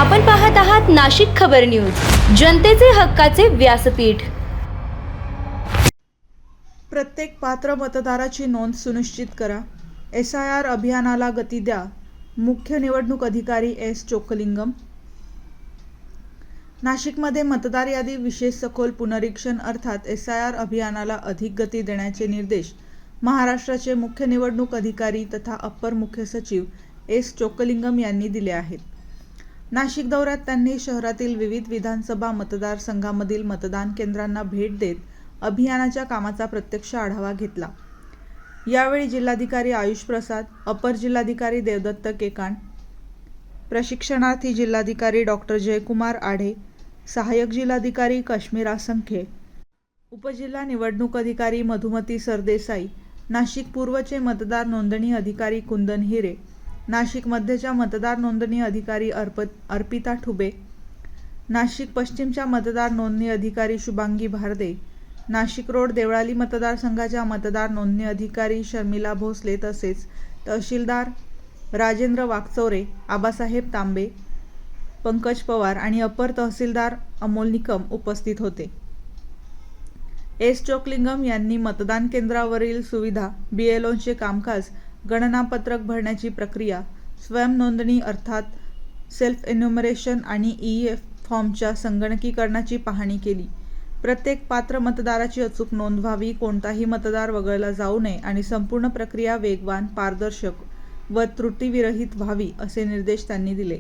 आपण पाहत आहात नाशिक खबर न्यूज, जनतेचे हक्काचे व्यासपीठ। प्रत्येक पात्र मतदाराची नोंद सुनिश्चित करा। SIR अभियानाला गती द्या। मुख्य निवडणूक अधिकारी एस चोक्कलिंगम। नाशिकमध्ये मतदार यादी विशेष सखोल पुनरीक्षण अर्थात SIR अभियानाला अधिक गती देण्याचे निर्देश महाराष्ट्राचे मुख्य निवडणूक अधिकारी तथा अप्पर मुख्य सचिव एस चोक्कलिंगम यांनी दिले आहेत। नाशिक दौऱ्यात त्यांनी शहरातील विविध विधानसभा मतदारसंघामधील मतदान केंद्रांना भेट देत अभियानाच्या कामाचा प्रत्यक्ष आढावा घेतला। यावेळी जिल्हाधिकारी आयुष प्रसाद, अपर जिल्हाधिकारी देवदत्त केकांड, प्रशिक्षणार्थी जिल्हाधिकारी डॉक्टर जयकुमार आढे, सहाय्यक जिल्हाधिकारी काश्मीरा संखे, उपजिल्हा निवडणूक अधिकारी मधुमती सरदेसाई, नाशिक पूर्वचे मतदार नोंदणी अधिकारी कुंदन हिरे, नाशिक मध्यच्या मतदार नोंदणी अधिकारी अर्पिता ठुबे, नाशिक पश्चिमच्या मतदार नोंदणी अधिकारी शुभांगी भारदे, नाशिक रोड देवळाली मतदारसंघाच्या मतदार नोंदणी अधिकारी शर्मिला भोसले तसेच तहसीलदार राजेंद्र वाकचौरे, आबासाहेब तांबे, पंकज पवार आणि अपर तहसीलदार अमोल निकम उपस्थित होते। एस चोक्कलिंगम यांनी मतदान केंद्रावरील सुविधा, BLOचे कामकाज, गणनापत्रक भरण्याची प्रक्रिया, स्वयं नोंदणी अर्थात सेल्फ एन्युमरेशन आणि EF फॉर्मच्या संगणकीकरणाची पाहणी केली। प्रत्येक पात्र मतदाराची अचूक नोंद व्हावी, कोणताही मतदार वगळला जाऊ नये आणि संपूर्ण प्रक्रिया वेगवान, पारदर्शक व त्रुटीविरहित व्हावी असे निर्देश त्यांनी दिले।